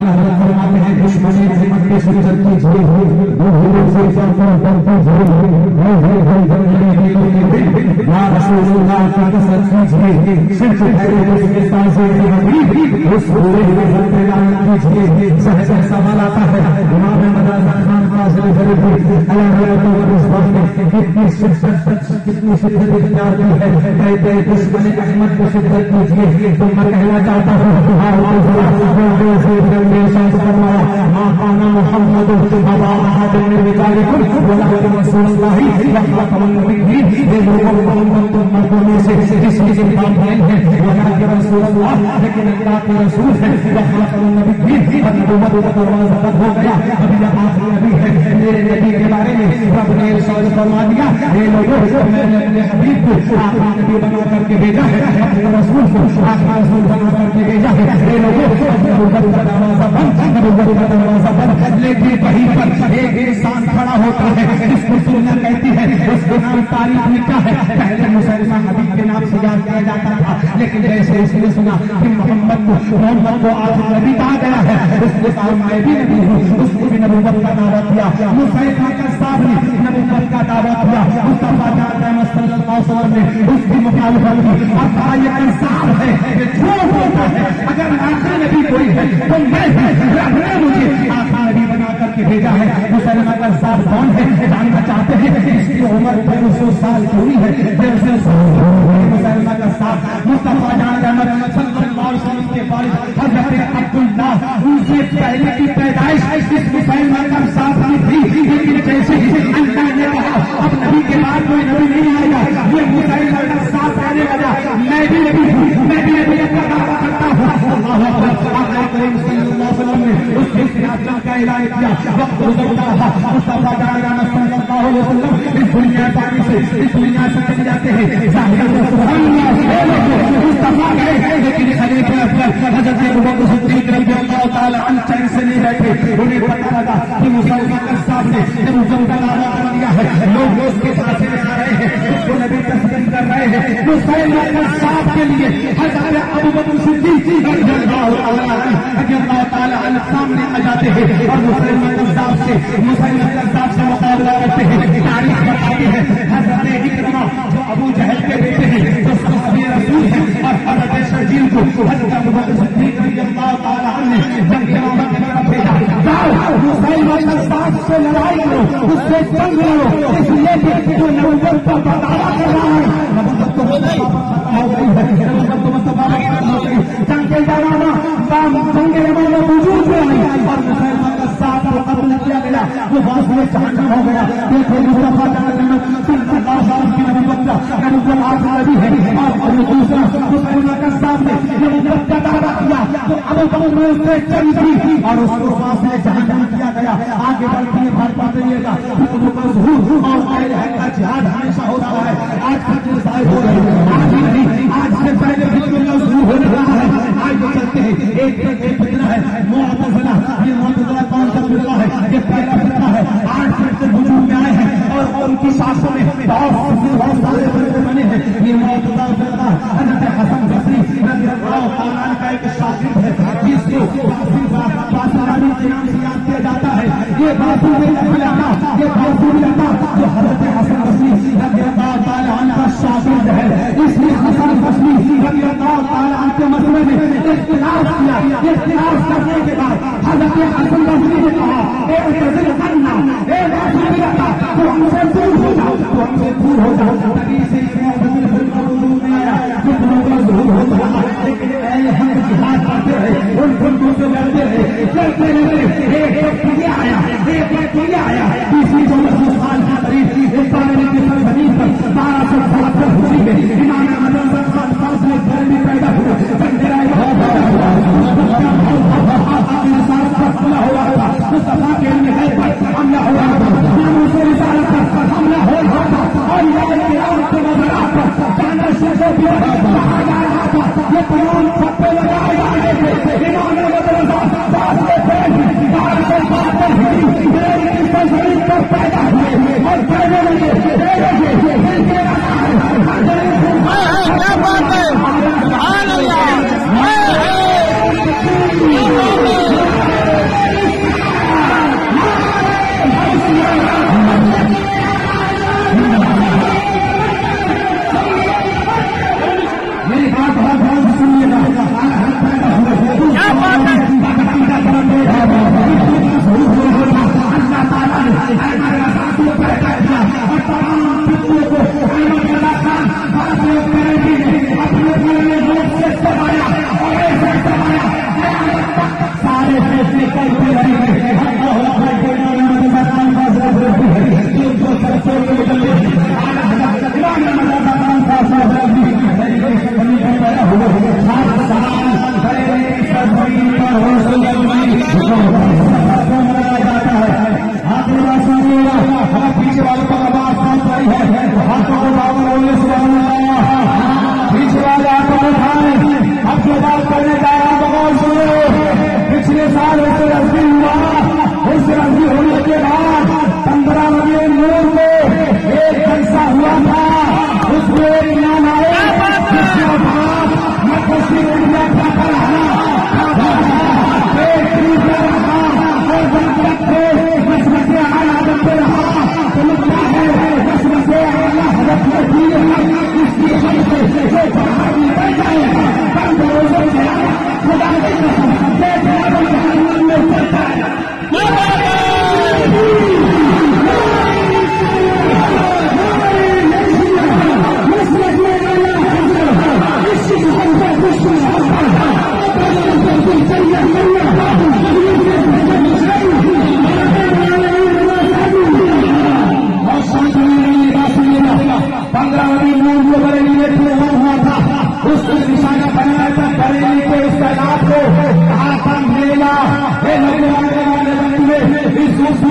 फरमाते हैं दुश्मनी हिम्मत के सिर की झड़ी दो हीरों से डरती झड़ी या रसूलुल्लाह की कसम कीजिए सिर ठहरे उसके ताज़े की हबीब उस पूरे हुए लानत कीजिए। सहज सवाल आता है इमाम मदरसा खान फाजिल फरीदी अलैहि वसल्लम ने कितनी शिद्दत इख्तियार की है। कहते हैं दुश्मनी अहमद को शिद्दत कीजिए तो मैं कहना चाहता हूँ माकाना मोहम्मद अबा अहद मिन रिजालिकुम वलाकिन रसूलुल्लाह वखतमुन नबिय्यीन। ये लोगों को मर्दों में से किसी के बात नहीं है वलाकिन रसूलुल्लाह, लेकिन अल्लाह के रसूल है। वखतमुन नबिय्यीन, नबूवत का दरवाजा बंद हो गया। अभी आखिरी नबी है। मेरे नबी के बारे में रब ने इरशाद फरमा दिया, ये लोगों मैंने अपने हबीब को आखिरी नबी बना करके भेजा है, अपने रसूल को आखिरी रसूल बना करके भेजा है। ये लोगों नबूवत का दरवाजा बंद, नबूवत का दरवाजा बंद। लेकिन कहीं पर एक इंसान खड़ा होता है जिसको सुन्नत कहती है, उसके नाम तारीख लिखा है। पहले मुसलमान हबीब के नाम से याद किया जाता था, लेकिन जैसे इसने सुना कि मोहम्मद को आखिरी नबी कहा गया है, उसने कहा मैं भी नबी हूँ, उसने भी नबूवत का दावा किया। मुसैलमा कज़्ज़ाब ने नबूवत का दावा किया। मुस्तफा सल्लल्लाहु अलैहि वसल्लम ने उसकी मुखालिफत की और कहा ये कज़्ज़ाब है, ये झूठ बोलता है। अगर आखिरी नबी कोई है तो मैं मुझे आखिरी नबी बना करके भेजा है। मुसलमान कज़्ज़ाब कौन है जानना चाहते हैं? इसकी उम्र 150 साल पूरी है। 150 साल मुसलमान कज़्ज़ाब मुस्तफा सल्लल्लाहु अलैहि वसल्लम के वालिद हज़रत अब्दुल्ला, उनसे पहले की पैदाइश इस मुसलमान कज़्ज़ाब की थी। लेकिन जैसे ही अल्लाह ने कहा अब नबी के बाद कोई नबी नहीं आएगा, ये मुसलमान कज़्ज़ाब कहने लगा मैं भी नबी हूँ, मैं भी नबी का दावा करता हूँ। अल्लाह करीम सल्लल्लाहु अलैहि वसल्लम ने उसके खिलाफ का ऐलान किया। वक्त गुजरता रहा, मुस्तफा सल्लल्लाहु अलैहि वसल्लम इस दुनिया पानी से इस दुनिया से चले जाते हैं। मुस्तफा गए, लेकिन खलीफा अफजल हज़रत अबू बकर सिद्दीक़ रज़ियल्लाहु तआला अन्हु चैन से नहीं बैठे। उन्हें पता लगा कि मुसलमान कज़्ज़ाब ने नबूवत का दावा कर दिया है। लोग उसके पास से आ रहे हैं, उसको नबी तस्लीम कर रहे हैं। मुसलमान कज़्ज़ाब के लिए हज़रत अबू बकर सिद्दीक़ रज़ियल्लाहु तआला अन्हु सामने आ जाते हैं और मुसलमान कज़्ज़ाब से मुकाबला करते हैं। तारीख बताती है हज़रत इकरमा जो अबू जहल के बेटे हैं, उसको नबी रसूल है, और हज़रत शर्जील को हज़रत अबू बकर सिद्दीक़ रज़ियल्लाहु तआला अन्हु ने जंग की तरफ भेजा। मुसलमान कज़्ज़ाब से लड़ाई करो, उससे जंग लड़ो, इसलिए कि जो नबूवत का दावा कर रहा है, नबूवत तो हो गई है, नबूवत तो मुस्तफा हो गई। जंग के दौरान जंग में वजूद में आई और मुसलमान कज़्ज़ाब को कत्ल किया गया, वो वासिए जहन्नम हो गया। देखो मुस्तफा सल्लल्लाहु अलैहि वसल्लम की नबूवत आखिरी नबी है। और दूसरा मुसलमान कज़्ज़ाब ने नबूवत का दावा किया तो अबू बकर उससे चली थी और उसको वासिए जहन्नम किया गया। आगे बढ़ती है बात रहिएगा। और का जिहाद हमेशा होता है, आज का जाहिर हो रही है, आज नहीं, आज से पहले शुरू होने वाला है। आज वो चलते हैं एक फितना है मुअतज़िला। ये मुअतज़िला कौन सा फितना है? ये पहला फितना है। 8 फिर से वजूद में आए हैं और उनकी शासों में बहुत सारे फितने बने हैं। ये मुअतज़िला फितना हज़रत हसन बसरी रज़ियल्लाहु तआला अन्हु का एक शागिर्द है, जिसको बासरानी के नाम से याद किया जाता है। ये बासुरी लता जो हज़रत हसन बसरी रज़ियल्लाहु तआला अन्हु का शागिर्द है। इसलिए हसन बसरी रज़ियल्लाहु तआला अन्हु के मसले में इख्तिलाफ किया। इख्तिलाफ करने के बाद हज़रत हसन बसरी ने कहा तो हमसे दूर हो जाओ, तो हमसे दूर हो जाओ। नबी से में आया लेकिन हम जिहाद करते रहे, उन गुंडों से लड़ते रहे, लड़ते रहे। एक आया तीसरी जो साल का करीब जमीन पर 1200 हुई है। इमाम घर में पैदा हुआ हुआ था, मुस्तफा के हमला हुआ था, हमला हो रहा था और ये तमाम छप्पे लगाए जा रहे थे। इमाम पैदा हुए और पैदा लगे। क्या बात है, सुभान अल्लाह। मनाया जाता है। पीछे वालों पर आवाज पहुंच रही है, हाथों को बाबा बोलने से पीछे वाले हाथों को उठाए। अब जो बात करने जा रहा बगौर सुनो, पिछले साल उससे रस्मी हुआ, उससे रस्मी होने के बाद 15 रबी नूर में एक जलसा हुआ था, उसमें एक नाम आया जिसके बाद मकसद इंडिया का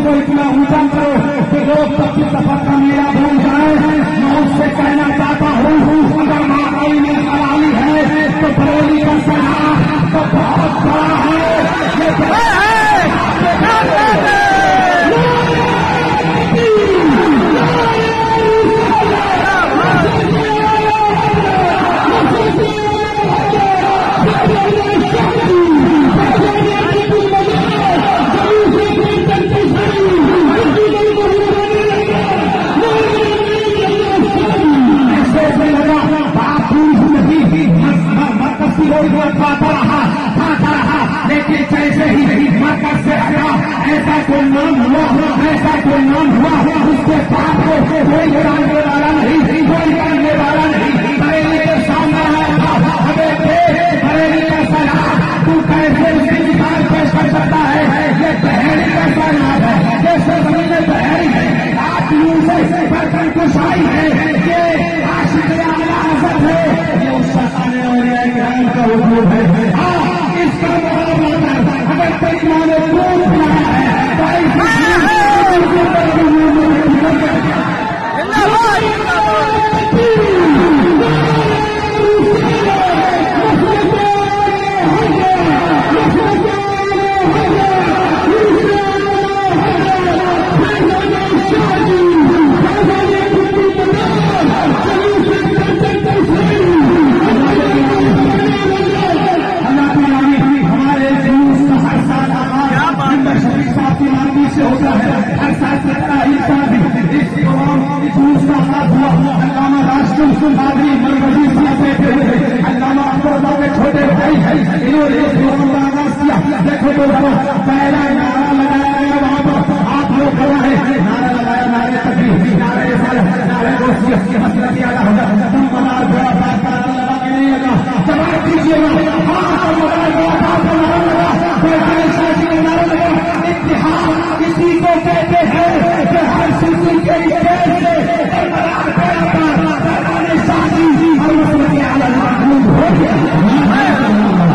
को इतना ऊंचा करो कि लोग सबकी सफर का मेला भूल जाए। मैं उससे कहना चाहता हूँ, अगर माताई में हलाली है तो बरेली का सलाह तो बहुत बड़ा है। लेकिन जैसे ही मरकज से हटा ऐसा कोई नाम हुआ, ऐसा कोई नाम हुआ, उसके बाद को कोई जानने वाला नहीं, कोई जानने वाला नहीं। बरेली के सामने बरेली का सलाह तू कैसे उसकी मिसाल पेश कर सकता है? ये बहरी का सलाह है, जैसे जमीन में बहरी है, आप यूं से बर्तन कुशाई है, ये आशिक आला हज़रत है, ये उस शखाने और इकराम का वजूद है। इसका अगर कोई माने दूध पिलाया है से होता है हर साल की तरह इस साल भी इस जुलूस का आगाज हुआ। अल्लामा राष्ट्रीय नागरी मरकजी से बैठे हुए अल्लामा अकबर के छोटे भाई है, इन्होंने इस प्रोग्राम का आगाज किया। देखो दोस्तों, पहला नारा लगाया गया, वहां पर आप लोग खड़ा है, नारा लगाया, नारे तकबीर, नारे रिसालत, नारे दोस्ती, हज़रत आला हज़रत तुम मनार बड़ा बात लगा के नहीं लगा, जवाब दीजिएगा। हाँ, मनार बड़ा बात नारा लगा, नारा लगा। इतिहास इसी को कहते हैं कि हर सिलसिले के इतिहास से शादी और मसले आला मखलूक हो गया।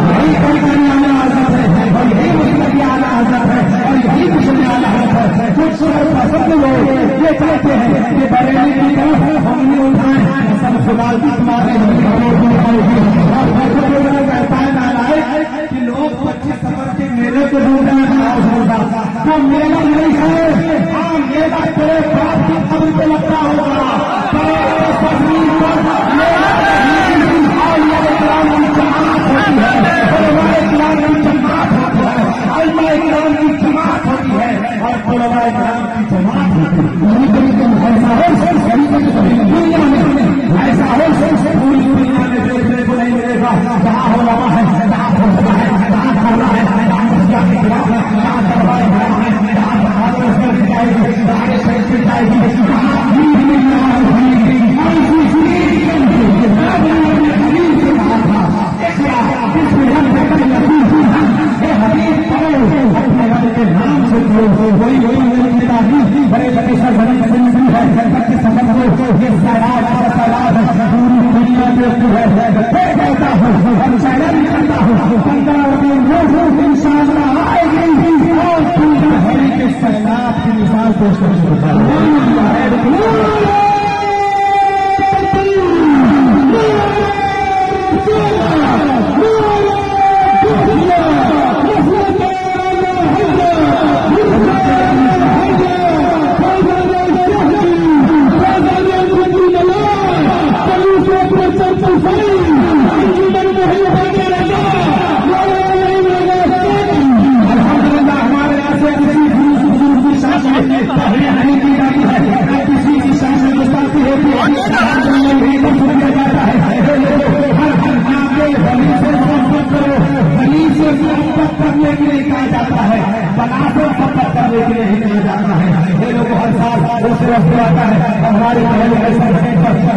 यही कोई आला आजाद है और यही मुस्लिम आला आजाद है और यही मुस्लिम आला आजाद है। कुछ पसंद लोग ये कहते हैं कि बरेली की तरफ हमने उठाए सब खुदा की तुम्हारे कहता है नारायण कि लोग 25 सफर के मेले को ढूंढ रहे हैं। तो मेला नहीं है, हाँ मेला तेरे बाप की खबर पे लगता होगा, जमात होती है और खुलवाए ग्राम की जमात दुनिया में ऐसा हो पूरी दुनिया में देखने को नहीं मिलेगा। जहाँ हो रहा है, जहाँ हो रहा है, जहाँ हो रहा है, जहाँ दरबार बड़े बड़े सरबरी है समझ लो ये सैलाब पूरी दुनिया में कहता हूँ, हम चैलेंज करता हूँ, 15 दिन इंशाअल्लाह आएगी। जाता है, बनाते सफर करने के लिए ही कहा जाता है। ये लोग हर साल दूसरे हफ्ते आता है, हमारे पहले पर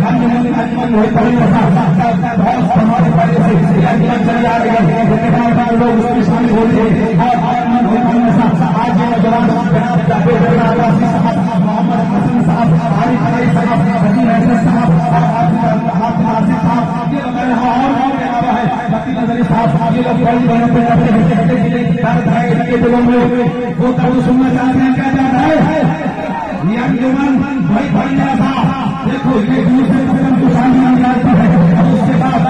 अंजमन होता है, बहुत हमारे पहले से अंजमन चले जा रही है, लोग उसमें शामिल होते हैं और आज ये नौजवान मोहम्मद हसन साहब, हारिस अली साहब, वजीर अहमद साहब और नासिर साहब, ये लोग है बत्ती नजरी साहब, ये लोग बड़ी बहनों पे अपने दिलों में वो तब सुनना चाहते हैं। क्या चाहता है ये अंजुमन भाई भाई ऐसा देखो, ये दूसरे कदम को शामिल नहीं जाती है, उसके बाद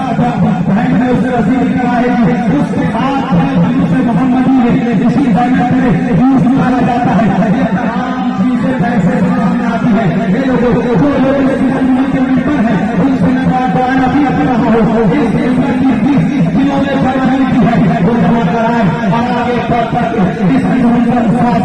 बहन ने उसे रसीद कराएगी, उसके बाद दूसरे मोहम्मदी ने इसी बैनर में यूज निकाला जाता है। ये तमाम चीजें पैसे सामने आती है। ये लोगों जो लोग के ऊपर है उनसे नवाना भी अपना हो, इस दिनों में फरमाई की है वो जमा कराए और आगे इस अंजुमन का साथ